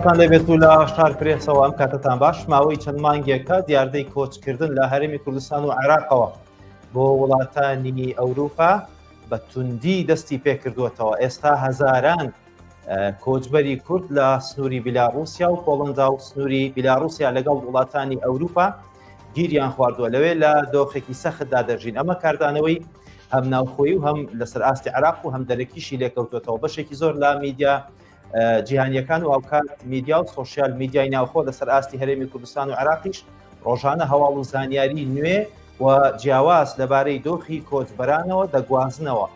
سڵاتان لەبێت و لە شار پرێسەوە ئەم کاتتان باش ماوەی چەند مانگێکە دیاردەی کۆچکردن لە هەرێمی کوردستان و عێراقەوە بۆ وڵاتانی ئەوروپا بە توندی دەستی پێکردووەتەوە. ئێستا هەزاران کۆچبەری کورد لە سنووری بیلاڕوسیا و پۆڵەندا و سنووری بیلاڕوسیا لەگەڵ وڵاتانی ئەوروپا گیریان خواردووە لەوێ لە دۆخێکی سەختدا دەژین. ئەمە کاردانەوەی هەم ناوخۆیی و هەم لەسەر ئاستی عێراق و هەم دەرەکیشی لێکەوتوێتەوە. بەشێکی زۆر لە میدیا جیهانیەکان و ئەوکات میدیا و سۆشیال میدیای ناوخۆ لەسەر ئاستی هەرێمی کوردستان و عێراقیش ڕۆژانە هەواڵ و زانیاری نوێ و جیاواز لەبارەی دۆخی کۆچبەرانەوە دەگوازنەوە.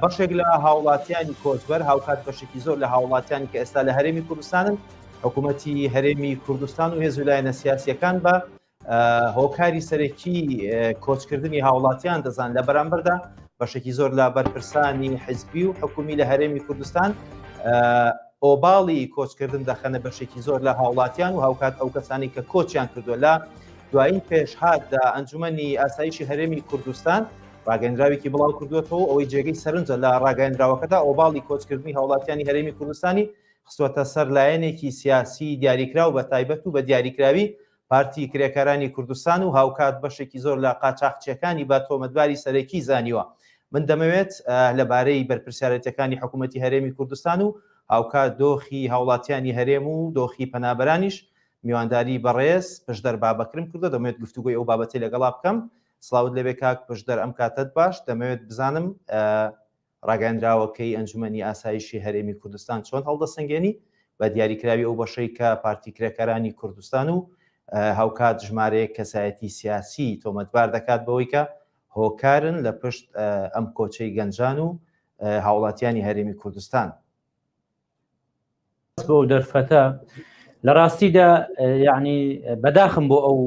بەشێک لە هاوڵاتیانی کۆچبەر هاوکات بەشێکی زۆر لە هاوڵاتیانی کە ئێستا لە هەرێمی کوردستانن حکوومەتی هەرێمی کوردستان و هێز ویلایەنە سیاسیەکان بە هۆکاری سەرەکی کۆچکردنی هاوڵاتیان دەزان لە بەرامبەردا بەشێکی زۆر لە بەرپرسانی حیزبی و حکومی لە هەرێمی کوردستان ئۆباڵی کۆچکردن دەخەنە بەشێکی زۆر لە هاوڵاتیان و هاوکات ئەو کەسانی کە کۆچیان کردووە لە دوایین پێشهاتدا ئەنجومەنی ئاسایشی هەرێمی کوردستان ڕاگەیەندراوێکی بڵاو کردوێتەوە ئەوەی جێگەی سەرنجە لە ڕاگەیەندراوەکەدا ئۆباڵی کۆچکردنی هاوڵاتیانی هەرێمی کوردستانی خستوەتە سەر لایەنێکی سیاسی دیاریکراو بە تایبەت و بە دیاریکراوی پارتی کرێکارانی کوردستان و هاوکات بەشێکی زۆر لە قاچاقچیەکانی با تۆمەتباری سەرەکی زانیوە. من دەمەوێت لەبارەی بەرپرسیارەتەکانی حکوومەتی هەرێمی کوردستان و هاوکات دۆخی هاوڵاتیانی هەرێم و دۆخی پەنابەرانیش میوانداری بەڕێز پشدەر بابەکرم کردو. دەمەوێت گفتوگۆی ئەو بابەتی لەگەڵا بکەم. سڵاوت لەبێ کاک پشدەر، ئەم کاتت باش. دەمەوێت بزانم ڕاگەیەندراوەکەی ئەنجومەنی ئاسایشی هەرێمی کوردستان چۆن هەڵدەسەنگێنی بە دیاریکراوی ئەو بەشەی کە پارتی کرێکارانی کوردستان و هاوکات ژمارەیە کەسایەتی سیاسی تۆمەتبار دەکات بەوەی کە هۆکارن لە پشت ئەم کۆچەی گەنجان و هاوڵاتیانی هەرێمی کوردستان. بۆ دەرفەتە لە ڕاستیدا یعنی بەداخم بۆ ئەو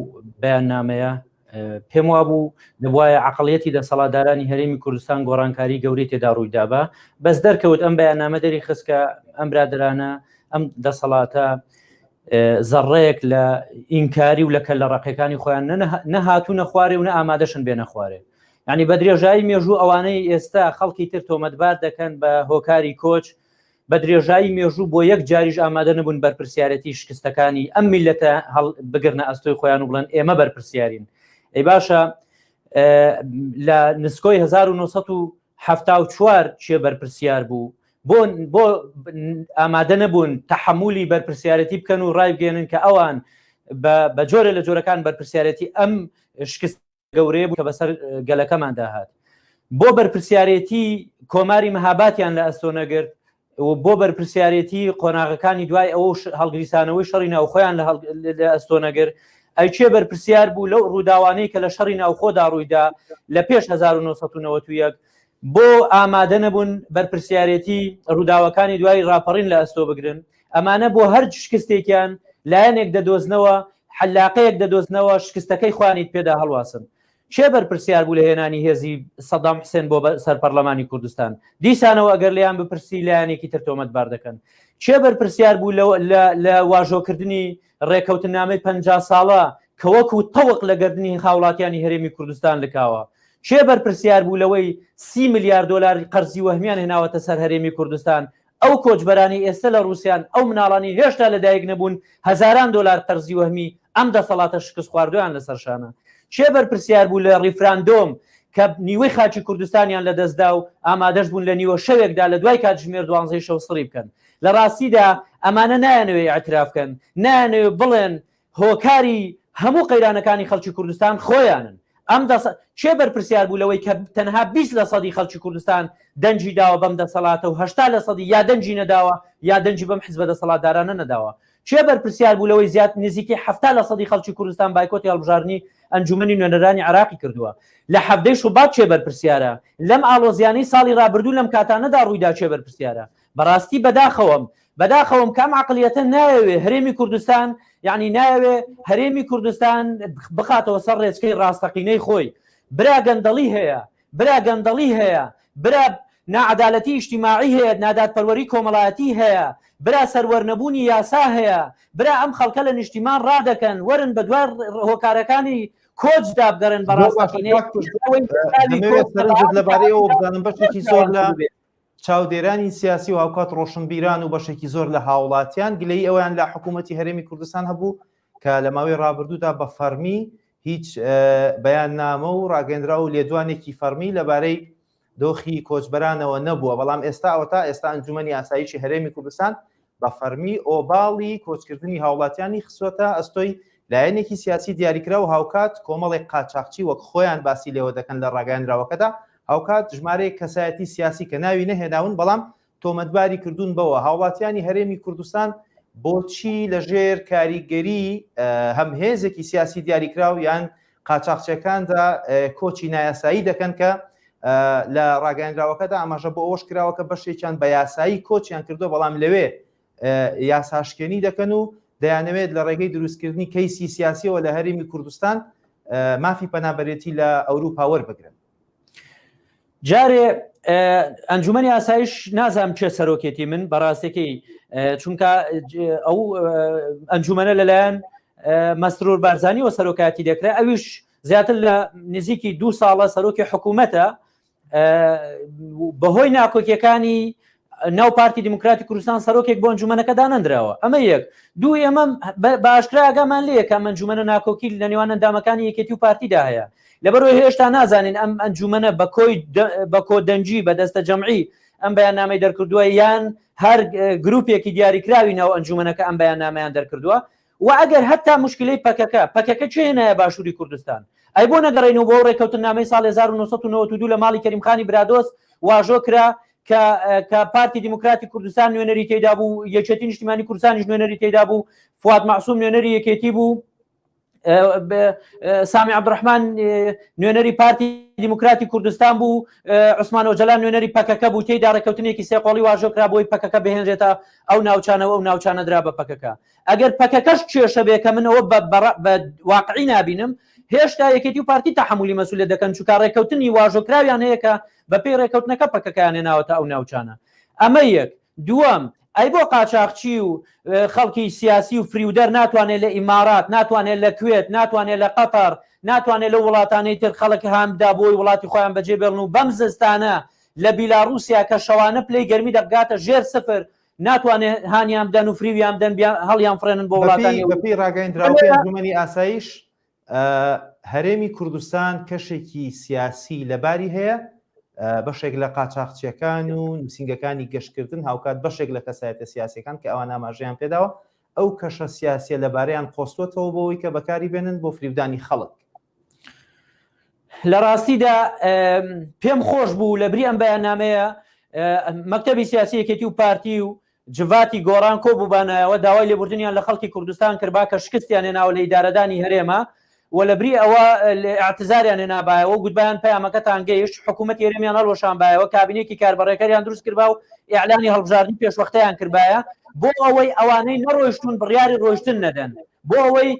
بەیاننامەیە پێم وابوو دەبوایە عەقڵیەتی دەسەڵاتدارانی هەرێمی کوردستان گۆڕانکاری گەورەی تێدا ڕوویدا بە بەس دەرکەوت ئەم بەیاننامە دەری خست کە ئەم برادرانە ئەم دەسەڵاتە زەڕەیەک لە ئینکاری و لە کە لە ڕقەکانی خۆیان نەهاتوونە خوارێ و نە ئامادەشن بێنە خوارێ. یعنی بە درێژایی مێژوو ئەوانەی ئێستا خەڵکی تر تۆمەتبار دەکەن بە هۆکاری کۆچ بە درێژایی مێژوو بۆ یەک جاریش ئامادە نەبوون بەرپرسیارەتی شکستەکانی ئەم میلەتە بگرنە ئەستۆی خۆیان و بڵێن ئێمە بەرپرسیارین. ئەی باشە لە نسکۆی 1974 چێ بەرپرسیار بوو بۆ ئامادە نەبوون تەحمولی بەرپرسیارەتی بکەن و ڕای بگەێنن کە ئەوان بە جۆرە لە جۆرەکان بەرپرسیارەتی ئەم شکست گەورەیە بوو کە بەسەر گەلەکەمان داهات. بۆ بەرپرسیارەتی کۆماری مەهاباتیان لە ئەستۆ نەگرت و بۆ بەرپرسیارەتی قۆناغەکانی دوای ئەوە هەڵگریسانەوەی شەڕی ناوخۆیان لە ئەستۆ نەگرت. ئەی چێ بەرپرسیار بوو لەو ڕووداوانەی کە لە شەڕی ناوخۆدا ڕوویدا لە پێش 1991 بۆ ئامادە نەبوون بەرپرسیارەتی ڕووداوەکانی دوای ڕاپەڕین لە ئەستۆ بگرن. ئەمانە بۆ هەر شکستێکیان لایەنێک دەدۆزنەوە حلاقەیەک دەدۆزنەوە شکستەکەی خوانیت پێدا هەڵواسن. چێ بەرپرسیار بوو لە هێنانی هێزی سەدام حوسێن بۆ سەر پەرلەمانی کوردستان؟ دیسانەوە ئەگەر لەیان بپرسی لایەنێکی تر تۆمەتبار دەکەن. چێ بەرپرسیار بوو لە واژۆکردنی ڕێکەوتنامەی 50 ساڵە کە وەکو تەوق لە گردنی هاوڵاتیانی هەرێمی کوردستان لکاوە؟ چێ بەرپرسیار بوو لەوەی 30 میلیارد دلار قەرزی وەهمیان هێناوەتە سەر هەرێمی کوردستان؟ ئەو کۆچبەرانی ئێستا لە رووسیان ئەو مناڵانی هێشتا لەدایک نەبوون هەزاران دلار قەرزی وەهمی ئەم دەسەڵاتە شکست خواردویان لەسەر شانە. چێ بەرپرسیار بوو لە ڕیفراندۆم کە نیوەی خاچی کوردستانیان لەدەستدا و ئامادەش بوون لە نیوە شەوێکدا لە دوای کاتژمێر 12 شەو سڕی بکەن؟ لە ڕاستیدا ئەمانە نایانەوێ ئاعتراف بکەن، نایانەوێ بڵێن هۆکاری هەموو قەیرانەکانی خەڵکی کوردستان خۆیانن. ئەم چێ بەرپرسیار بوو لەوەی کە تەنها 20% خەڵکی کوردستان دەنجی داوە بەم دەسەڵاتە و 80% یا دەنجی نەداوە یا دەنجی بەم حیزبە دەسەڵاتدارانە نەداوە؟ چێ بەرپرسیار بوو لەوەی زیاد نزیکی 70% خەڵکی کوردستان بایکۆتی هەڵبژاردننی ئەنجومەنی نوێنەرانی عێراقی کردووە؟ لە 17 شوبات چێ بەرپرسیارە؟ لەم ئاڵۆزیانەی ساڵی ڕابردوو لەم کاتانەدا ڕوویدا چێ بەرپرسیارە؟ بەڕاستی بەداخەوم کام عەقڵیەتە نایەوێ هەرێمی کوردستان یعنی نایەوێ هەرێمی کوردستان بخاتەوە سەر ڕێچکەی ڕاستەقینەی خۆی. برا گەندەڵی هەیە، برا ناعەدالەتی ئیجتیماعی هەیە، نادادپەروەری کۆمەڵایەتی هەیە، برا سەروەرنەبوونی یاسا هەیە، برا ئەم خەڵکە لە نیشتیمان ڕادەکەن وەرن بە دوای هۆکارەکانی کۆچدا بگەڕن بە ڕاستەقینەی لەبارەی ئەوە بزانم بەشێکی زۆر لە چاودێرانی سیاسی و هاوکات ڕۆشنبیران و بەشێکی زۆر لە هاوڵاتیان گلەی ئەویان لە حکوومەتی هەرێمی کوردستان هەبوو کە لە ماوەی ڕابردوودا بە فەرمی هیچ بەیان نامە و ڕاگەندرا و لێدوانێکی فەرمی لەبارەی دۆخی کۆچبەرانەوە نەبووە. بەڵام ئێستا ئێستا ئەنجومەنی ئاسایشی هەرێمی کوردستان بە فەرمی ئۆباڵی کۆچکردنی هاوڵاتیانی خسوەتە ئەستۆی لایەنێکی سیاسی دیاریکرا و هاوکات کۆمەڵێک قاچاقچی وەک خۆیان باسی لێوە دەکەن لە ڕاگەیاندراوەکەدا هاوکات ژمارەیە کەسایەتی سیاسی کە ناوی نەهێناون بەڵام تۆمەتباری کردوون بەوە هاوڵاتیانی هەرێمی کوردستان بۆچی لەژێر کاریگەری هەمهێزێکی سیاسی دیاریکراو یان قاچاقچەکاندا کۆچی نایاسایی دەکەن کە لە ڕاگەیاندراوەکەدا ئاماژە بۆ ئەوەش کراوە کە بەشێکیان بە یاسایی کۆچیان کردو بەڵام لەوێ یاساشکێنی دەکەن و دەیانەوێت لە ڕێگەی دروستکردنی کەیسی سیاسیەوە لە هەرێمی کوردستان مافی پەنابەرێتی لە ئەوروپا وەربگرن. جارێ ئەنجومەنی ئاسایش نازانم چێ سەرۆکێتی من بەڕاستێکی چونکە ئەو ئەنجومەنە لەلایەن مەسرور بارزانیەوە سەرۆکاتی دەکرێت ئەویش زیاتر لە نزیکی 2 ساڵە سەرۆکی حکوومەتە بەهۆی ناکۆکیەکانی ناو پارتی دیموکراتی کوردستان سەرۆکێک بۆ ئەنجومەنەکە دانەندراوە. ئەمە یەک دوو ئێمە باشکرا ئاگامان لێ کە ئەنجومەنە ناکۆکی لە نێوان ئەندامەکانی یەکێتی و پارتیدا هەیە لەبەرەوەی هێشتا نازانین ئەم ئەنجومەنە بە کۆدەنجی بە دەستە جەمعی ئەم بەیاننامەی دەرکردووە یان هەر گروپێکی دیاریکراوی ناو ئەنجومەنەکە ئەم بەیاننامەیان دەرکردووە و ئەگەر هەتا مشکلەی پەکەکە چێنایە باشووری کوردستان ئەی بۆ نەگەڕێنەوە بۆ ڕێکەوتنامەی ساڵ 1992 لە ماڵی کەریمخانی برادۆست واژۆ کرا کە پارتی دیموکراتی کوردستان نوێنەری تێدا بوو یەکێتی نیشتیمانی کوردستانیش نوێنەری تێدا بوو فواد معسووم نوێنەری یەکێتی بوو سامی عەبدوڕەحمان نوێنەری پارتی دیموکراتی کوردستان بوو عوسمان ئۆجەلان نوێنەری پەکەکە بوو تێیدا ڕێکەوتنێکی سێقۆڵی واژۆ کرا بۆی پەکەکە بهێنرێتە ئەو ناوچانەوە ئەو ناوچانە درا بە پەکەکە ئەگەر پەکەکەش کێشە بێ کە من ئەوە بە واقعی نابینم هێشتا یەکێتی و پارتی تەحمولی مەسئولیت دەکەن چونکە ڕێکەوتنی واژۆکراویان هەیە کە بەپێی ڕێکەوتنەکە پەکەکەیان هێناوەتە ئەو ناوچانە. ئەمە یەک. دووەم ئەی بۆ قاچاقچی و خەڵکی سیاسی و فریودەر ناتوانێت لە ئیمارات ناتوانێت لە کوێت ناتوانێت لە قەتەر ناتوانێت لە وڵاتانەی تر خەڵک هەمدا بۆی وڵاتی خۆیان بەجێ بێڵن و بەم زستانە لە بیلاڕوسیا کە شەوانە پلەی گەرمی دەبگاتە ژێر سفر ناتوانێت هانیان بدەن و فریویان بدەن هەڵیان فرێنن بۆ وڵاتانی بەپی ڕاگەیاندراوەکەی ئەنجومەنی ئاسایش هەرێمی کوردستان کەشێکی سیاسی لەباری هەیە بەشێک لە قاچاقچیەکان و نووسنگەکانی گەشتکردن هاوکات بەشێک لە کەسایەتە سیاسەکان کە ئەوان ئاماژەیان پێداوە ئەو کەشە سیاسیە لەبارەیان قۆستوەتەوە بۆەوەی کە بەکاری بێنن بۆ فریودانی خەڵک. لە ڕاستیدا پێم خۆش بوو لە بری ئەم بەیاننامەیە مەکتەبی سیاسی یەکێتی و پارتی و جڤاتی گۆڕان کۆبووبانایەوە داوای لێبوردنیان لە خەڵکی کوردستان کردبا کە شکستیان هێناوە لە ئیدارەدانی هەرێمە و لە بری ئەوە اعتزاریان هێنابایەوە گوتبایان پەیامەکەتان گەیشت حکوومەت هێرێمیان هەڵوەشانبایەوە کابینێکی کاربەڕێکەریان دروست کردبا و ئیعلانی هەڵبژاردننی پێشوەختەیان کردبایە بۆ ئەوەی ئەوانەی نەڕۆیشتون بڕیاری ڕۆیشتن نەدەن بۆ ئەوەی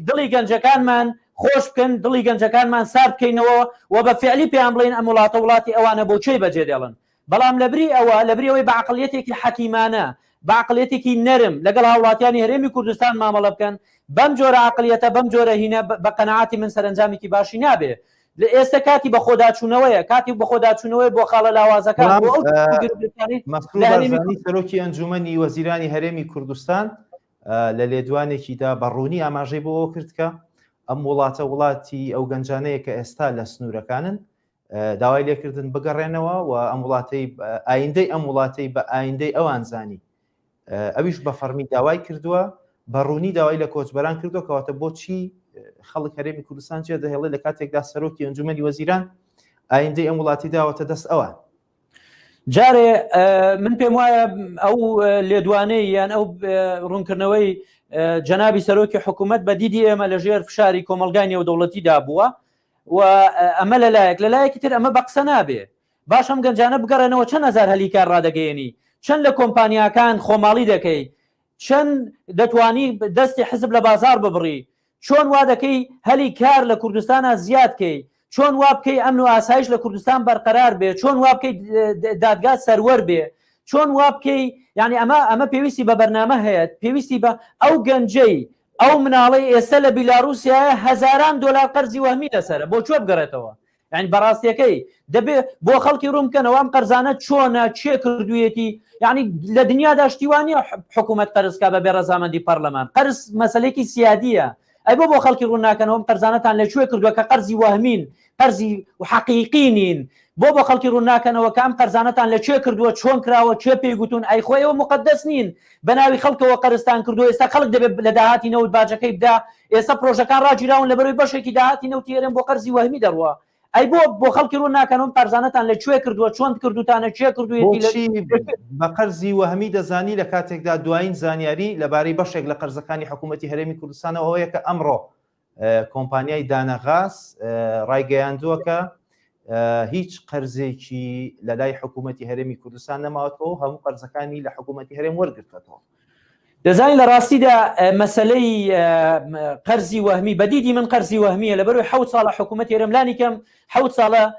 دڵی گەنجەکانمان خۆش بکەن دڵی گەنجەکانمان سارد بکەینەوە و بە فعلی پێیان بڵێن ئەم وڵاتی ئەوانە بۆچەی بەجێ دێڵن. بەڵام لەبری ئەوەی بە عەقڵیەتێکی حەکیمانە بە عەقڵیەتێکی نەرم لەگەڵ هاوڵاتیانی هەرێمی کوردستان مامەڵە بکەن بەم جۆرە عەقڵیەتە بەم جۆرە هینە بە قەنەعاتی من سەرنجامێکی باشی نابێ. لە ئێستا کاتی بە خۆداچوونەوەیە کاتی بە خۆداچوونەوەی بۆ خاڵە لاوازەکان سەرۆکی ئەنجومەنی وەزیرانی هەرێمی کوردستان لە لێدوانێکیدا بەڕوونی ئاماژەی بۆەوە کرد کە ئەم وڵاتە وڵاتی ئەو گەنجانەیە کە ئێستا لە سنوورەکانن داوای لێکردن بگەڕێنەوە و ئەم وڵاتەی ئایندەی ئەم وڵاتەی بە ئایندەی ئەوان زانی ئەویش بە فەرمی داوای کردووە بەڕوونی داوای لە کۆچبەران کردو کەواتە بۆچی خەڵک هەرێمی کوردستان چێ دەهێڵێت لە کاتێکدا سەرۆکی ئەنجومەنی وەزیران ئایندەی ئەم وڵاتی داوەتە دەست ئەوان. جارێ من پێم وایە ئەو لێدوانەی یان ئەو ڕوونکردنەوەی جەنابی سەرۆکی حکوومەت بە دیدی ئێمە لە ژێر فشاری کۆمەلگای نێودەوڵەتیدا بووە و ئەمە لەلایەکی تر ئەمە بە قسە نابێ باش ئەم گەنجانە بگەڕێنەوە چەند هەزار هەلیکار ڕادەگەیەنی چەند لە کۆمپانیاکان خۆماڵی دەکەی چەند دەتوانی دەستی حزب لە بازار ببڕی چۆن وا دەکەی هەلی کار لە کوردستانە زیادکەی چۆن وا بکەی ئەمن و ئاسایش لە کوردستان بەرقەرار بێ چۆن وا بکەی دادگا سەروەر بێ چۆن وا بکەی یعنی ئەمە پێویستی بە بەرنامە هەیە پێویستی بە ئەو گەنجەی ئەو مناڵەی ئێستا لە بیلاڕوسیایە هەزاران دۆلار قەرزی وەهمی لەسەرە بۆ چۆ بگەڕێتەوە یعنی بەڕاستیەکەی دەبێ بۆ خەڵکی ڕوونکەنەوە ئەم قەرزانە چۆنە چێ کردوێتی یعنی لە دنیادا شتیوانە حکوومەت قەرزکا بە بێ ڕەزامەندی پەرلەمان قەرز مەسەلەیەکی سیادیە ئەی بۆ خەڵکی ڕوون ناکەنەوە قەرزانەتان لەکوێ کردووە کە قەرزی وەهمین قەرزی حەقیقی نین بۆ خەڵکی ڕوون ناکەنەوە کە ئەم قەرزانەتان لەکوێ کردووە چۆن کراوە کوێ پێی گوتون ئەی خۆیەوە مقدس نین بە ناوی خەڵکەوە قەرزتان کردووە ئێستا خەڵک دەبێت لە داهاتی نەوت باجەکەی بدا ئێستا پرۆژەکان ڕاگیراون لەبەرەوەی بەشێکی داهاتی نەوتی هێرم بۆ قەرزی وەهمی دەڕوە ئەی بۆ خەڵکی ڕوون ناکەنەوە قەرزانەتان لەکوێ کردووە چۆن کردوتانە چێ کردوێتی بە قەرزی وەهمی دەزانی لە کاتێکدا دوایین زانیاری لەبارەی بەشێک لە قەرزەکانی حکوومەتی هەرێمی کوردستانەوە ئەوەیە کە ئەمڕۆ کۆمپانیای دانەغاز ڕایگەیاندووە کە هیچ قەرزێکی لە لای حکوومەتی هەرێمی کوردستان نەماوەتەوە هەموو قەرزەکانی لە حکوومەتی هەرێم وەرگرتەوە. دەزانین لە ڕاستیدا مەسلەی قەرزی وەهمی بەدیدی من قەرزی وەهمیە لەبەرەوەی 7 ساڵە حکوومەتی هەرێم لانی کەم 7 ساڵە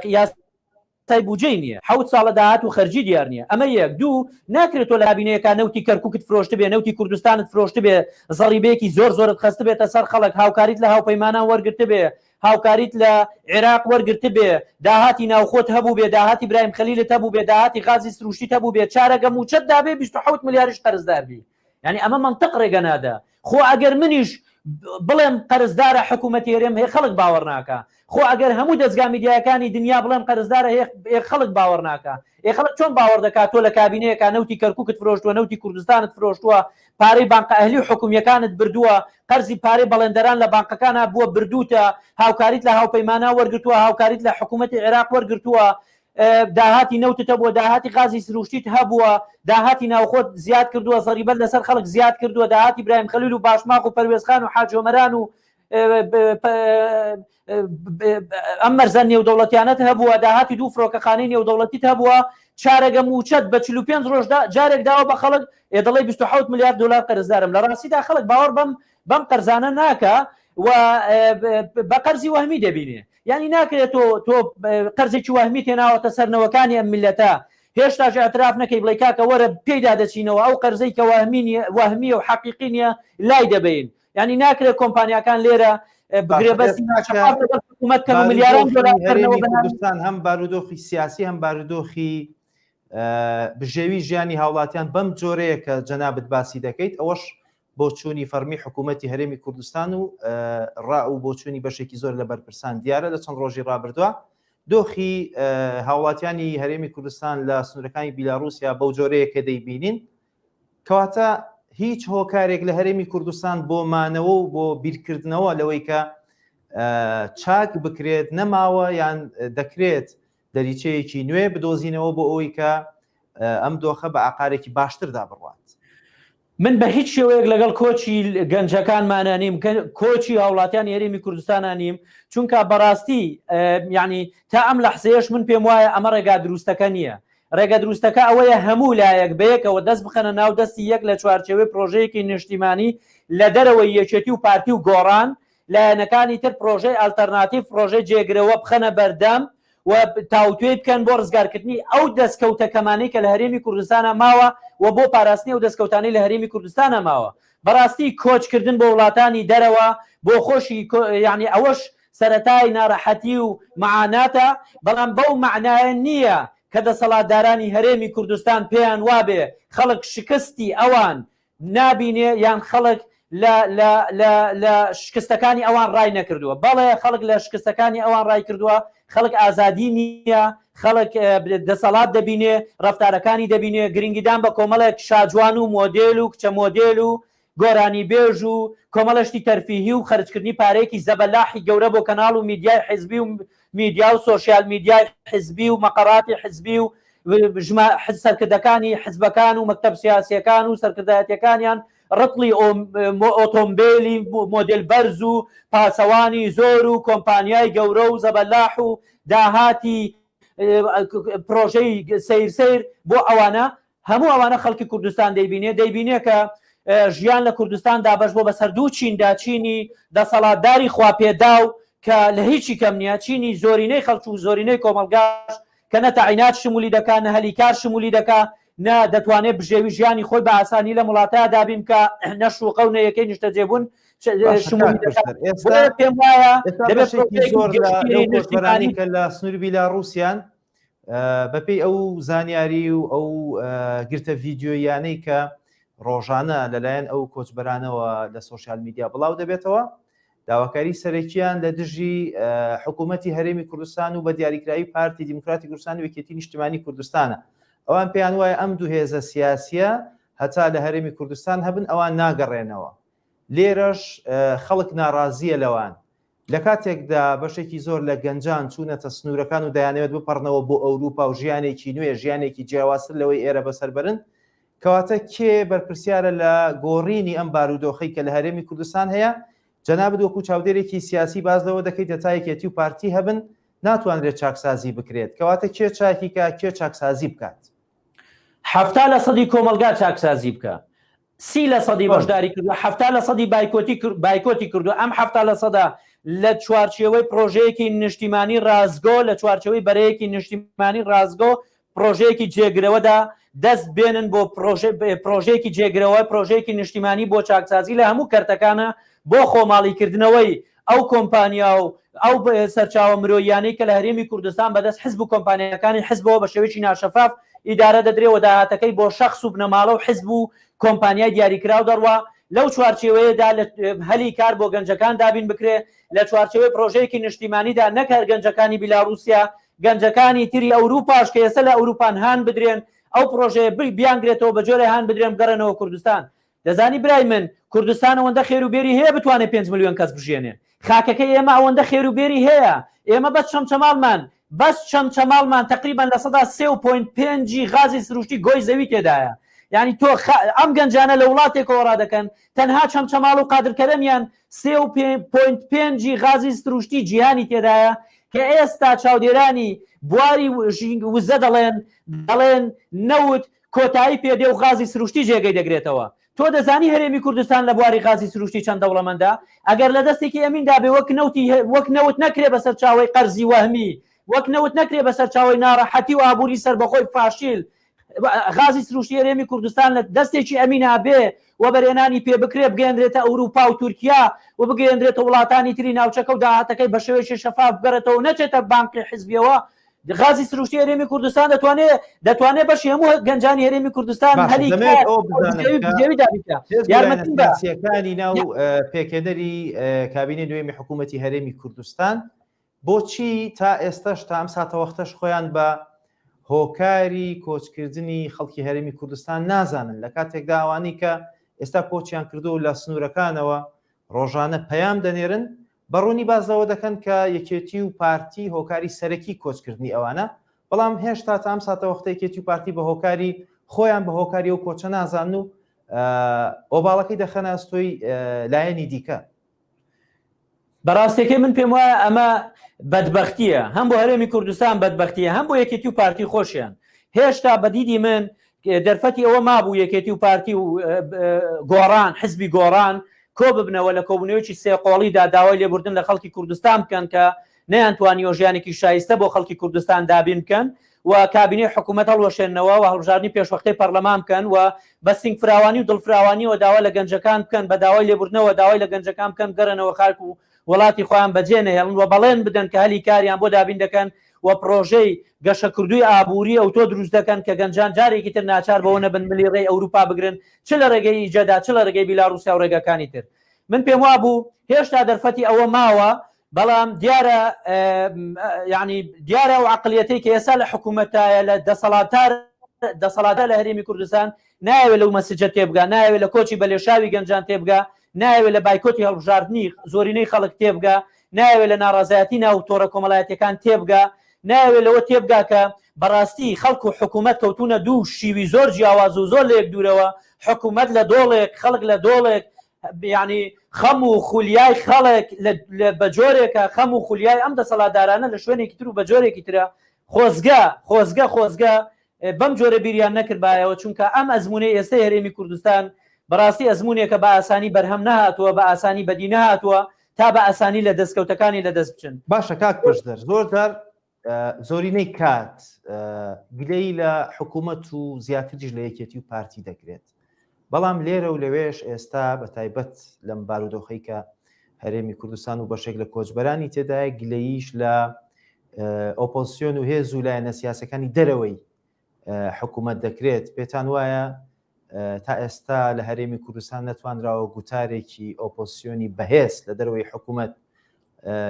یاسای بودجەی نییە 7 ساڵە داهات و خەرجی دیار نییە ئەمە یەک دوو ناکرێتەوە لە بینەیەکە نەوتی کەرکووکت فرۆشت بێ نەوتی کوردستانت فرۆشت بێ زەڕیبەیەکی زۆرت خست بێتە سەر خەڵک هاوکاریت لە هاوپەیمانان وەرگرت بێ هاوکاریت لە عێراق وەرگرت بێ داهاتی ناوخۆت هەبوو بێ داهاتی برایم خەلیلت هەبوو بێ داهاتی غازی سروشتیت هەبوو بێ چارەگە موچەت دابێ 27 ملیارش قەرزدار بی یعنی ئەمە منطق ڕێگە نادا خۆ ئەگەر منیش بڵێم قەرزدارە حکوومەتی هەرێم هەیە خەڵک باوەڕ ناکە خۆ ئەگەر هەموو دەستگا میدیاکانی دنیا بڵێم قەرزدارە هەیە خەڵک باوەڕ ناکە خەڵک چۆن باوەڕ دەکات تۆ لە کابینەیەکە نەوتی کەرکووکت فرۆشتووە نەوتی کوردستانت فرۆشتووە پارەی بانقە ئەهلی حکوومیەکانت بردووە قەرزی پارەی بەڵێندەران لە بانقەکانە بووە بردووتە هاوکاریت لە هاوپەیمانە وەرگرتووە هاوکاریت لە حکوومەتی عێراق وەرگرتووە داهاتی نەوتت هەبووە داهاتی غازی سروشتیت هەبووە داهاتی ناوخۆت زیاد کردووە زەریبەت لەسەر خەڵک زیاد کردووە داهاتی برایم خەلیل و باشماق و پەروێزخان و حاجۆمەران و ئەم مەرزە نێودەوڵەتیانەت هەبووە داهاتی دوو فڕۆکەخانەی نێودەوڵەتیت هەبووە چارەگە موچەت بە 45 ڕۆژدا جارێک داوە بە خەڵک دەڵێ 27 میلیارد دلار قەرزدارم لە ڕاستیدا خەڵک باوەڕ بەم قەرزانە ناکە و بە قەرزی وەهمی دەبینێ یعنی ناکرێت تۆ قەرزێکی وەهمی تێناوەتە سەرنەوەکانی ئەم میلەتە هێشتا ئەتراف نەکەی بڵێ کاکە وەرە پێیدا دەچینەوە ئەو قەرزەی کە وەهمیە و حەقیقی نیە لای دەبین یعنی ناکرێت کۆمپانیەکان لێرە بگرێ بەسی حکوومەت کە میلیارد دلار کوردستان هەم بارودۆخی سیاسی هەم بارودۆخی بژێوی ژیانی هاوڵاتیان بەم جۆرەیە کە جەنابەت باسی دەکەیت ئەوەش بۆ چوونی فەرمی حکوومەتی هەرێمی کوردستان و ڕاو بۆ چوونی بەشێکی زۆر لە بەرپرسان دیارە لە چەند ڕۆژی ڕابردووە دۆخی هاوڵاتیانی هەرێمی کوردستان لە سنوورەکانی بیلاڕوسیا بەو جۆرەیە کە دەیبینین کەواتە هیچ هۆکارێک لە هەرێمی کوردستان بۆ مانەوە و بۆ بیرکردنەوە لەوەی کە چاک بکرێت نەماوە یان دەکرێت دەریچەیەکی نوێ بدۆزینەوە بۆ ئەوەی کە ئەم دۆخە بە ئاقارێکی باشتردا بڕوات. من بە هیچ شێوەیەک لەگەڵ کۆچی گەنجەکانمانە نیم کۆچی هاوڵاتیان هەرێمی کوردستانە نیم چونکە بەڕاستی یعنی تا ئەم لەحزەیەش من پێم وایە ئەمە ڕێگا دروستەکە نییە ڕێگە دروستەکە ئەوەیە هەموو لایەک بەیەکەوە دەست بخەنە ناو دەستی یەک لە چوارچێوەی پرۆژەیەکی نیشتیمانی لە دەرەوەی یەکێتی و پارتی و گۆڕان لایەنەکانی تر پرۆژەی ئالتەرناتیڤ پرۆژەی جێگرەوە بخەنە بەردەم و تاوتوێ بکەن بۆ ڕزگارکردنی ئەو دەستکەوتەکەمانەی کە لە هەرێمی کوردستانە ماوە و بۆ پاراستنی ئەو دەستکەوتانی لە هەرێمی کوردستانە ماوە بەڕاستی کۆچکردن بۆ وڵاتانی دەرەوە بۆ خۆشی یعنی ئەوەش سەرەتای ناڕەحەتی و معاناتە بەڵام بەو معنایە نییە کە دەسەڵاتدارانی هەرێمی کوردستان پێیان وابێ خەڵک شکستی ئەوان نابینێ یان خەڵک لە شکستەکانی ئەوان ڕای نەکردووە بەڵێ خەڵک لە شکستەکانی ئەوان ڕای کردووە خەڵک ئازادی نییە خەڵک دەسەڵات دەبینێ ڕەفتارەکانی دەبینێ گرنگیدان بە کۆمەڵێک شاجوان و مۆدێل و کچە مۆدێل و گۆرانی بێژ و کۆمەڵەشتی تەرفیهی و خەرجکردنی پارەیەکی زەبەلاحی گەورە بۆ کەناڵ و میدیای حیزبی و میدیا و سۆشیال میدیای حیزبی و مەقەڕاتی حیزبی و سەرکردەکانی حیزبەکان و مەکتەب سیاسیەکان و سەرکردایەتیەکانیان ڕقلی ئۆتۆمبیلی مۆدل بەرز و پاسەوانی زۆر و کۆمپانیای گەورە و زەبەلاح و داهاتی پرۆژەی سیر بۆ ئەوانە هەموو ئەوانە خەڵکی کوردستان دەیبینێ کە ژیان لە کوردستان دابەش بۆ بەسەر دوو چیندا چینی دەسەڵاتداری خواپێدا و کە لە هیچی کەم نییە چینی زۆرینەی خەڵک و زۆرینەی کۆمەلگاش کە نە تەعینات شمولی دەکات نە هەلیکار شمولی دەکات نا دەتوانێت بژێوی ژیانی خۆی بە ئاسانی لە وڵاتەیە دابین کە نەشوقە و نەیەکەی نیشتە جێبوون پێم وایە زۆر لەگۆڕانی کە لە سنووری بیلاڕووسیان بەپێی ئەو زانیاری و ئەو گرتە ڤیددیۆیانەی کە ڕۆژانە لەلایەن ئەو کۆچبەرانەوە لە سوۆسیال میدیا بڵاو دەبێتەوە داواکاری سەرەکیان لە دژی حکوومەتی هەرێمی کوردستان و بە دیاریکراوی پارتی دیموکراتی کوردستان و یەکێتی نیشتیمانی کوردستانە ئەوان پێیان وایە ئەم دوو هێزە سیاسیە هەتا لە هەرێمی کوردستان هەبن ئەوان ناگەڕێنەوە لێرەش خەڵک ناڕازیە لەوان لە کاتێکدا بەشێکی زۆر لە گەنجان چوونەتە سنوورەکان و دەیانەوێت بپەڕنەوە بۆ ئەوروپا و ژیانێکی نوێ ژیانێکی جیاوازتر لەوەی ئێرە بەسەربرن کەواتە کێ بەرپرسیارە لە گۆڕینی ئەم بارودۆخەی کە لە هەرێمی کوردستان هەیە جەنابەت وەکو چاودێرێکی سیاسی باز لەوە دەکەیت دەتا یەکێتی و پارتی هەبن ناتوانرێت چاکسازی بکرێت کەواتە کێ چاکیکە کێ چاکسازی بکات 70% کۆمەلگا چاکسازی بکە 30% بەشداری کردو 70% بایکۆتی کردو ئەم 70% لە چوارچێوەی پرۆژەیەکی نیشتیمانی ڕازگۆ لە چوارچەوەی بەرەیەکی نیشتیمانی ڕازگۆ پرۆژەیەکی جێگرەوەدا دەست بێنن بۆ پرۆژەیەکی جێگرەوە پرۆژەیەکی نیشتیمانی بۆ چاکسازی لە هەموو کەرتەکانە بۆ خۆماڵیکردنەوەی ئەو کۆمپانیا و ئەو سەرچاوە مرۆیانەی کە لە هەرێمی کوردستان بەدەست حزب و کۆمپانیەکانی حزبەوە بە شێوەیەکی ناشەفاف ئیدارە دەدرێەوە داهاتەکەی بۆ شەخص و بنەماڵە و حزب و کۆمپانیای دیاریکراو دەڕوا لەو چوارچێوەیەدا هەلی کار بۆ گەنجەکان دابین بکرێ لە چوارچێوەی پرۆژەیەکی نیشتیمانیدا نەکار گەنجەکانی بیلاڕووسیا گەنجەکانی تری ئەوروپاش کە ئێستا لە ئەوروپان هان بدرێن ئەو پرۆژەیە بیانگرێتەوە بە جۆرە هان بدرێن بگەڕێنەوە کوردستان دەزانی برای من کوردستان ئەوەندە خێروبێری هەیە بتوانێت 5 ملیۆن کەس بژێنێ خاکەکەی ئێمە ئەوەندە خێروبێری هەیە ئێمە بەس چەمچەماڵمان تقریبان لە 3.5 غازی سروشتی گۆی زەوی تێدایە یعنی تۆ ئەم گەنجانە لە وڵاتێکەوە ڕادەکەن تەنها چەمچەماڵ و قادرکەرەمیان 3.5 غازی سروشتی جیهانی تێدایە کە ئێستا چاودێرانی بواری وزە دەڵێن نەوت کۆتایی پێدێ و غازی سروشتی جێگەی دەگرێتەوە تۆ دەزانی هەرێمی کوردستان لە بواری غازی سروشتی چەند دەوڵەمەندە ئەگەر لە دەستێکی ئەمیندا بێ وەک نەوت نەکرێ بەسەر چاوەی قەرزی وەهمی وەک نەوت نەکرێ بەسەر چاوەی ناڕەحەتی و ئابووری سەربەخۆی فاشیل غازی سروشتی هەرێمی کوردستان لە دەستێکی ئەمینا بێ و بەرێنانی پێ بکرێ بگەێنرێتە ئەوروپا و تورکیا و بگەێنرێتە وڵاتانی تری ناوچەکە و داهاتەکەی بە شێوەیەکی شەفاف بگەڕێتەوە نەچێتە بانقی حیزبیەوە غازی سروشتی هەرێمی کوردستان دەتوانێت بەشی هەموو گەنجانی هەرێمی کوردستان یارمەتیەکانی ناو پێکێدەری کابینە نوێمی حکوومەتی هەرێمی کوردستان بۆچی تا ئێستاش تا ئەم ساتەوەختەش خۆیان بە هۆکاری کۆچکردنی خەڵکی هەرێمی کوردستان نازانن لە کاتێکدا ئەوانی کە ئێستا کۆچیان کردو و لە سنوورەکانەوە ڕۆژانە پەیام دەنێرن بەڕوونی بازەوە دەکەن کە یەکێتی و پارتی هۆکاری سەرەکی کۆچکردنی ئەوانە بەڵام هێشتا تا ئەم ساتەوەختە یەکێتی و پارتی بە هۆکاری خۆیان بە هۆکاری و کۆچە نازان و ئۆباڵەکەی دەخەنە ئەستۆی لایەنی دیکە بەڕاستێکی من پێم وایە ئەمە بەدبەختیە هەم بۆ هەرێمی کوردستان بەدبەختیە هەم بۆ یەکێتی و پارتی خۆشیان هێشتا بەدیدی من دەرفەتی ئەوە مابوو یەکێتی و پارتی و گۆڕان حزبی گۆڕان کۆ ببنەوە لە کۆبوونەوەیکی سێقۆڵیدا داوای لێبوردن لە خەڵکی کوردستان بکەن کە نەیانتوانی ژیانێکی شایستە بۆ خەڵکی کوردستان دابین بکەن و کابینەی حکوومەت هەڵوەشێنەوە و هەڵبژاردننی پێشوەختەی پەرلەمان بکەن و بە سنگ فراوانی و دڵفراوانیەوە داوا لە گەنجەکان بکەن بە داوای لێبوردنەوە داوای لە گەنجەکان بکەن گەڕنەوە خاک و وڵاتی خۆیان بەجێنەهێڵن و بەڵێن بدەن کە هەلی کاریان بۆ دابین دەکەن و پرۆژەی گەشەکردووی ئابووری ئەو تۆ دروست دەکەن کە گەنجان جارێکی تر ناچار بەوە نەبن ملی ڕێی ئەوروپا بگرن چ لە ڕێگەی جەدا چ لە ڕێگەی بیلاڕوسیا و ڕێگەکانی تر من پێم وابوو هێشتا دەرفەتی ئەوە ماوە بەڵام دیارە و عقلیەتەی کە ئێستا لە حکوومەتایە لە دەسەڵاتە لە هەرێمی کوردستان ناوێت لەو مەسجە تێبگا ناوێت لە کۆچی بەلێشاوی گەنجان تێبگا ناوێت لە بایکۆتی هەڵبژاردننی زۆرینەی خەڵک تێبگا ناوێت لە ناڕازایەتی ناو تۆڕە کۆمەڵایەتەکان تێبگا ناوێت لەوە تێبگا کە بەڕاستی خەڵک و حکوومەت کەوتونە دوو شیوی زۆر جیاواز و زۆر لێک دوورەوە حکوومەت لە دۆڵێک خەڵک لە دۆڵێک یعنی خەم و خولیای خەڵک بە جۆرێکە خەم و خولیای ئەم دەسەڵاتدارانە لە شوێنێکی تر و بە جۆرێکی ترە خۆزگە بەم جۆرە بیریان نەکردبایەوە چونکە ئەم ئەزمونەی ئێستا هەرێمی کوردستان بەڕاستی ئەزمونێکە بە ئاسانی بەرهەم نەهاتووە بە ئاسانی بەدی نەهاتووە تا بە ئاسانی لە دەستکەوتەکانی لە دەست بچن باشە کاک پشتدەر زۆر جار زۆرینەی کات گلەی لە حکوومەت و زیاتریش لە یەکێتی و پارتی دەکرێت بەڵام لێرە و لەوێش ئێستا بە تایبەت لەم بارودۆخەی کە هەرێمی کوردستان و بەشێک لە کۆچبەرانی تێدایە گلەییش لە ئۆپۆزیسیۆن و هێز و لایەنە سیاسەکانی دەرەوەی حکوومەت دەکرێت پێتان وایە تا ئێستا لە هەرێمی کوردستان نەتوانراوە گوتارێکی ئۆپۆزیسیۆنی بەهێز لە دەرەوەی حکوومەت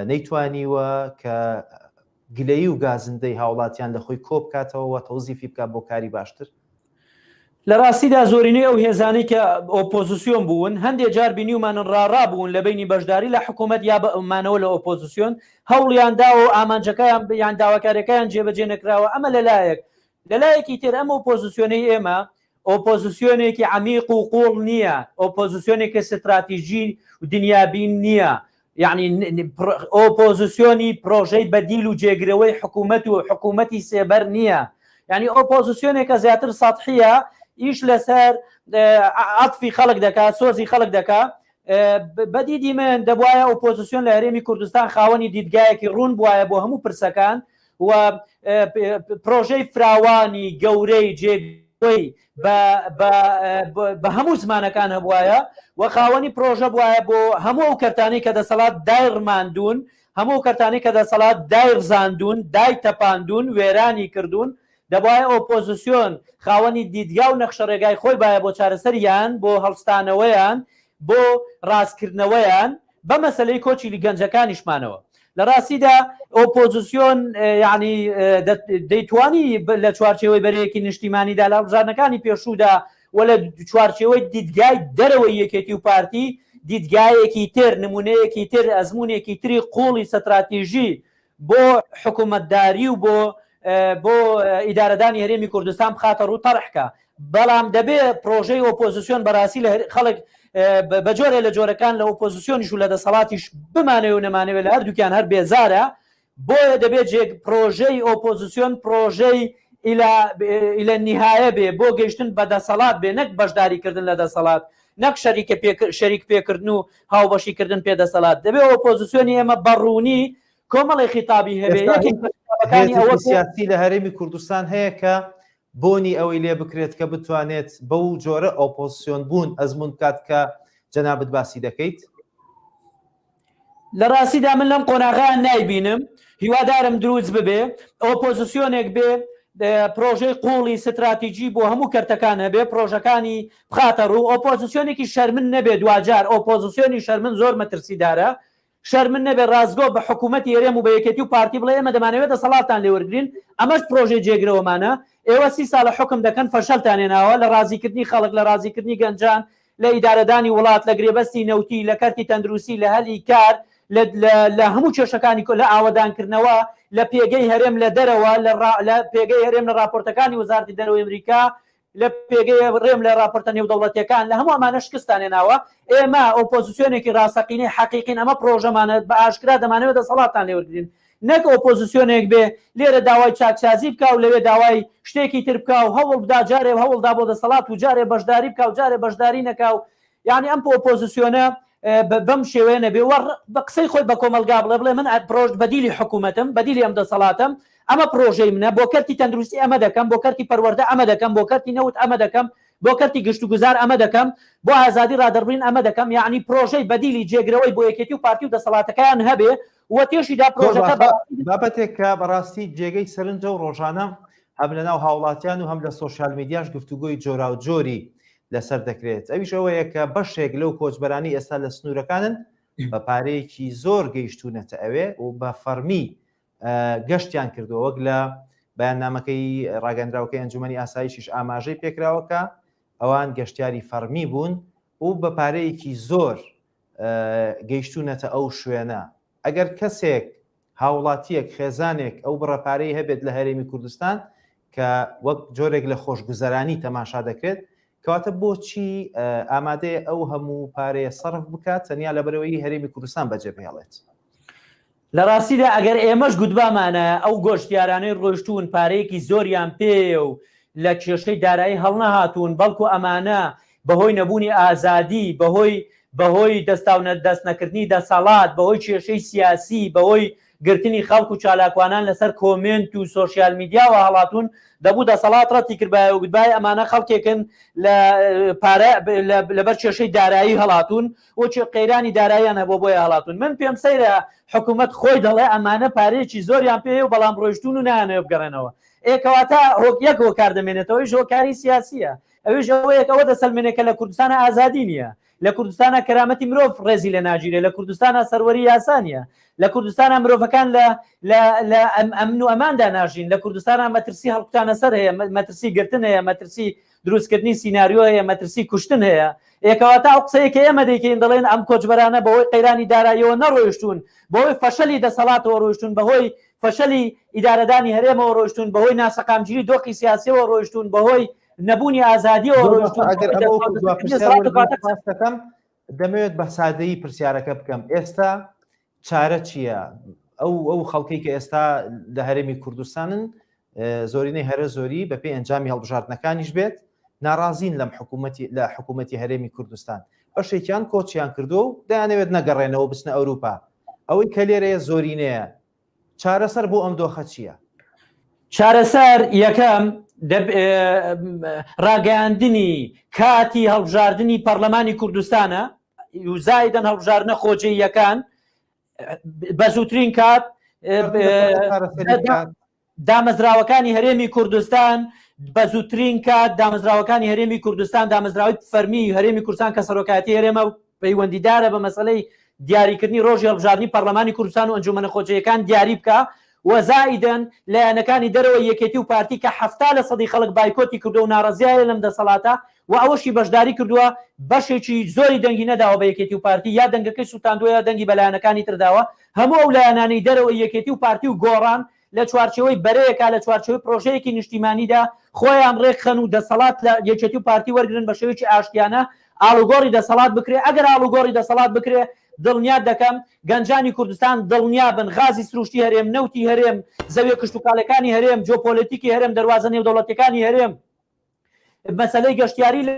نەیتوانیوە کە گلەیی و گازندەی هاوڵاتیان لە خۆی کۆ بکاتەوە تەوزیفی بکات بۆ کاری باشتر لە ڕاستیدا زۆرینەی ئەو هێزانی کە ئۆپۆزیسیۆن بوون هەندێک جار بینیومان ڕاڕابوون لە بینی بەشداری لە حکوومەت یا بەمانەوە لە ئۆپۆزیسیۆن هەوڵیاندا و ئامانجەکەیان یان داواکاریەکەیان جێبەجێ نەکراوە ئەمە لەلایەکی تر ئەم ئۆپۆزیسیۆنەی ئێمە ئۆپۆزیسیۆنێکی عمیق و قوڵ نییە ئۆپۆزیسیۆنێکی استراتیژی و دنیابین نییە یعنی ئۆپۆزیسیۆنی پرۆژەی بەدیل و جێگرەوەی حکوومەت و حکوومەتی سێبەر نییە یعنی ئۆپۆزیسیۆنێکە زیاتر سەطحیە ئیش لەسەر عەتفی خەڵک دەکات سۆزی خەڵک دەکات بەدیدی من دەبوایە ئۆپۆزیسیۆن لە هەرێمی کوردستان خاوەنی دیدگایەکی ڕوون بوایە بۆ هەموو پرسەکان و پرۆژەی فراوانی گەورەی جێگەی بە هەموو زمانەکان هەبوایە و خاوەنی پرۆژە بوایە بۆ هەموو ئەو کەرتانەی کە دەسەڵات دایڕماندون هەموو کەرتانەی کە دەسەڵات دایڕزاندون دای تەپاندون وێرانی کردوون دەبایە ئۆپۆزیسیۆن خاوەنی دیدگا و نەخشە ڕێگای خۆی باە بۆ چارەسەریان بۆ هەڵستانەوەیان بۆ ڕاستکردنەوەیان بە مەسەلەی کۆچی گەنجەکانیشمانەوە لە ڕاستیدا ئۆپۆزیسیۆن یعنی دەیتوانی لە چوارچێوەی بەرەیەکی نیشتیمانیدا لە هەڵبژاردنەکانی پێشوودا و لە چوارچێوەی دیدگای دەرەوەی یەکێتی و پارتی دیدگایەکی تر نمونەیەکی تر ئەزمونێکی تری قوڵی ستراتیژی بۆ حکوومەتداری و بۆ ئیدارەدانی هەرێمی کوردستان بخاتە ڕوو تەڕحکە بەڵام دەبێت پرۆژەی ئۆپۆزیسیۆن بەڕاستی لە خەڵک بە جۆرە لە جۆرەکان لە ئۆپۆزیسیۆنیش و لە دەسەڵاتیش بمانەوە و نەمانەوێت لە هەردووکیان هەر بێزارە بۆیە دەبێت پرۆژەی ئۆپۆزیسیۆن پرۆژەی ئیلە نیهایە بێ بۆ گەیشتن بە دەسەڵات بێ نەک بەشداریکردن لە دەسەڵات نەک شەریک پێکردن و هاوبەشیکردن پێدەسەڵات دەبێت ئۆپۆزیسیۆنی ئێمە بەڕوونی کۆمەڵی خیتابی هەبێ سیاسی لە هەرێمی کوردستان هەیە کە بۆنی ئەوەی لێ بکرێت کە بتوانێت بەو جۆرە ئۆپۆزیسیۆن بوون ئەزمون کات کە جەنابەت باسی دەکەیت لە ڕاستیدا من لەم قۆناغیان نایبینم هیوادارم دروست ببێ ئۆپۆزیسیۆنێک بێ پرۆژەی قوڵی ستراتیژی بۆ هەموو کەرتەکان هەبێ پرۆژەکانی بخاتە ڕوو ئۆپۆزیسیۆنێکی شەرمن نەبێ دوجار ئۆپۆزیسیۆنی شەرمن زۆر مەترسیدارە شەرمن نەبێ ڕازگۆ بە حکوومەتی هەرێم و بە یەکێتی و پارتی بڵێ ئێمە دەمانەوێت دەسەڵاتان لێوەرگرین ئەمەش پرۆژەی جێگرەوەمانە ئێوە 30 ساڵە حکم دەکەن فەشەلتان هێناوە لە ڕازیکردنی خەڵک لە ڕازیکردنی گەنجان لە ئیدارەدانی وڵات لە گرێبەستی نەوتی لە کەرتی تەندروستی لە هەلی کار لە هەموو کێشەکانی لە ئاوەدانکردنەوە لە پێگەی هەرێم لە دەرەوە لە پێگەی هەرێم لە راپۆرتەکانی وەزارەتی دەرەوەی ئەمریکا لە پێگەی ڕێم لە راپۆرتە نێودەوڵەتیەکان لە هەموو ئەمانە شکستان هێناوە ئێمە ئۆپۆزیسیۆنێکی ڕاستەقینەی حەقیقین ئەمە پرۆژەمانە بە ئاشکرا دەمانەوێت دەسەڵاتان لێوەرگرین نەک ئۆپۆزیسیۆنێک بێ لێرە داوای چاکسازی بکە و لەوێ داوای شتێکی تر بکە و هەوڵ بدا جارێ هەوڵدا بۆ دەسەڵات و جارێ بەشداری بکە و جارێ بەشداری نەکا و یعنی ئەم ئۆپۆزیسیۆنە بەم شێوەیە نەبێ بە قسەی خۆی بە کۆمەلگا بڵێ من پرۆژ بەدیلی حکوومەتم بەدیلی ئەم دەسەڵاتم ئەمە پرۆژەی منە بۆ کەرتی تەندروستی ئەمە دەکەم بۆ کەرتی پەروەردە ئەمە دەکەم بۆ کەرتی نەوت ئەمە دەکەم بۆ کەرتی گشت و گوزار ئەمە دەکەم بۆ ئازادی ڕادەربڕین ئەمە دەکەم یعنی پرۆژەی بەدیلی جێگرەوەی بۆ یەکێتی و پارتی و دەسەڵاتەکەیان هەبێ و تێشیدا پرۆژەکە بابەتێک کە بەڕاستی جێگەی سەرنجە و ڕۆژانە هەم لەناو هاوڵاتیان و هەم لە سۆشیال میدیاش گفتوگۆی جۆرا و جۆری لەسەر دەکرێت ئەویش ئەوەیە کە بەشێک لەو کۆچبەرانی ئێستا لە سنوورەکانن بە پارەیەکی زۆر گەیشتونەتە ئەوێ و بە فەرمی گەشتیان کردو وەک لە بەیاننامەکەی ڕاگەندراوەکەی ئەنجومەنی ئاسایشیش ئاماژەی پێکراوەکە ئەوان گەشتیاری فەرمی بوون و بە پارەیەکی زۆر گەیشتونەتە ئەو شوێنە ئەگەر کەسێک هاوڵاتیەک خێزانێک ئەو بڕەپارەی هەبێت لە هەرێمی کوردستان کە وەک جۆرێک لە خۆشگوزەرانی تەماشا دەکرێت کەواتە بۆچی ئامادەیە ئەو هەموو پارەیە سەرف بکات تەنیا لەبەرەوەی هەرێمی کوردستان بەجێبهێڵێت لە ڕاستیدا ئەگەر ئێمەش گوتبامانە ئەو گۆشتیارانەی ڕۆیشتون پارەیەکی زۆریان پێ و لە کێشەی دارایی هەڵنەهاتوون بەڵکو ئەمانە بەهۆی نەبوونی ئازادی بەهۆی دەست نەکردنی دەسەڵات بەهۆی کێشەی سیاسی بەهۆی گرتنی خەڵک و چالاکوانان لەسەر کۆمنت و سۆشیال میدیاوە هەڵاتون دەبوو دەسەڵات ڕەتی کردبایە و گوتبای ئەمانە خەڵکێکن لەبەر کێشەی دارایی هەڵاتون و قەیرانی داراییان هەبوو بۆیە هەڵاتون. من پێم سەیرە حکوومەت خۆی دەڵێ ئەمانە پارەیەکی زۆریان پێ و بەڵام ڕۆیشتون و نانێ بگەڕێنەوە. ئێکەواتە یەک هۆکار دەمێنێتەوەی ژۆکاری سیاسیە. ئەوش ئەوەیەکەوە دەسەلمێنێکە لە کوردستانە ئازادی نییە، لە کوردستانە کەرامەتی مرۆڤ ڕێزی لە ناگیرێ، لە کوردستانە سەروەری یاسانیە، لە کوردستانە مرۆڤەکان لە ئەمن و ئەماندا ناژین، لە کوردستانە مەترسی هەڵقوتانە سەر هەیە، مەترسی گرتن هەیە، مەترسی دروستکردنی سیناریۆ هەیە، مەترسی کوشتن هەیە. ئێکەواتە ئەو قسەیەکە ئێمە دەیکەین دەڵێن ئەم کۆچبەرانە بەهۆی قەیرانی داراییەوە نەڕۆیشتون، بەهۆی فەشەلی دەسەڵاتەوە ڕۆیشتون، بەهۆی فەشەلی ئیدارەدانی هەرێمەوە ڕۆیشتون، بەهۆی ناسەقامگیری دۆخی سیاسیەوە ڕۆیشتون، بەهۆی نەبوونی ئازادیەوە ڕۆیشتون. ئەگەر دەمەوێت بە سادەیی پرسیارەکە بکەم، ئێستا چارە چییە؟ ئەو خەڵکی کە ئێستا لە هەرێمی کوردستانن زۆرینەی هەرە زۆری بەپێی ئەنجامی هەڵبژاردنەکانیش بێت ناڕازین لە حکوومەتی هەرێمی کوردستان، بەشێکیان کۆچیان کردو و دەیانەوێت نەگەڕێنەوە بچنە ئەوروپا. ئەوەی کە لێرەیە زۆرینەیە، چارەسەر بۆ ئەم دۆخە چییە؟ چارەسەر یەکەم ڕاگەیاندنی کاتی هەڵبژاردننی پەرلەمانی کوردستانە و زایدەن هەڵبژاردنە خۆجێیەکان بە زووترین کات دامەزراوەکانی هەرێمی کوردستان بە زووترین کات دامەزراوەکانی هەرێمی کوردستان دامەزراوی فەرمی هەرێمی کوردستان کە سەرۆکایەتی هەرێمە پەیوەندیدارە بە مەسەلەی دیاریکردنی ڕۆژی هەڵبژاردننی پەرلەمانی کوردستان و ئەنجومەنە خۆجەیەکان دیاری بکە و زائیدەن لایەنەکانی دەرەوە یەکێتی و پارتی کە 70% خەڵک بایکۆتی کردو و ناڕەزیایە لەم دەسەڵاتە و ئەوەشی بەشداری کردووە بەشێکی زۆری دەنگی نەداوە بە یەکێتی و پارتی یا دەنگەکەی سووتاندووە یا دەنگی بەلایەنەکانی ترداوە. هەموو ئەو لایەنانی دەرەوە یەکێتی و پارتی و گۆڕان لە چوارچەوەی بەرەیەکە لە چوارچەوەی پرۆژەیەکی نیشتیمانیدا خۆیان ڕێکخەن و دەسەڵات لە یەکێتی و پارتی وەرگرن بە شێوەیەکی ئاشتیانە ئاڵوگۆڕی دەسەڵات بکرێ. ئەگەر ئاڵوگۆڕی دەسەڵات بکرێ دڵنیات دەکەم گەنجانی کوردستان دڵنیا بن غازی سروشتی هەرێم، نەوتی هەرێم، زەویە کشتتوکاڵەکانی هەرێم، جۆپۆلیتیکی هەرێم، دەواازە نێودەوڵەتەکانی هەرێم، مەسەلەی گەشتیاری لە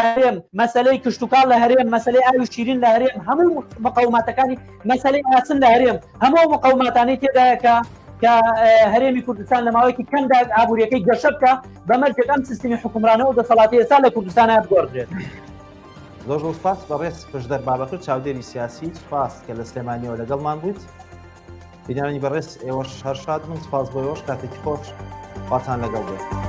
هەرێم، مەسەلەی کشتتوکاڵ لە هەرێم، مەسەلەی ئاوی شیرین لە هەرێم، هەموو مقاوماتەکانی مەسەلەی ئاسن لە هەرێم، هەموو مقاوماتانەی تێدایەکە کە هەرێمی کوردستان لە ماوەیەکی کەمدا ئابوووریەکەی گەشە بکە بەمەرجێک ئەم سیستمی حکومرانەوە و دەسەڵاتی ئێستا لە کوردستان بگۆڕدرێت. زۆر سپاس بەڕێز پشدەر بابەکر چاودێری سیاسی، سپاس کە لە سلێمانیەوە لەگەڵمان بوویت. بینانی بەڕێز ئێوەش هەر شاد من، سپاس بۆ ئێوەش کاتێکی خۆش واتان لەگەڵ بێت.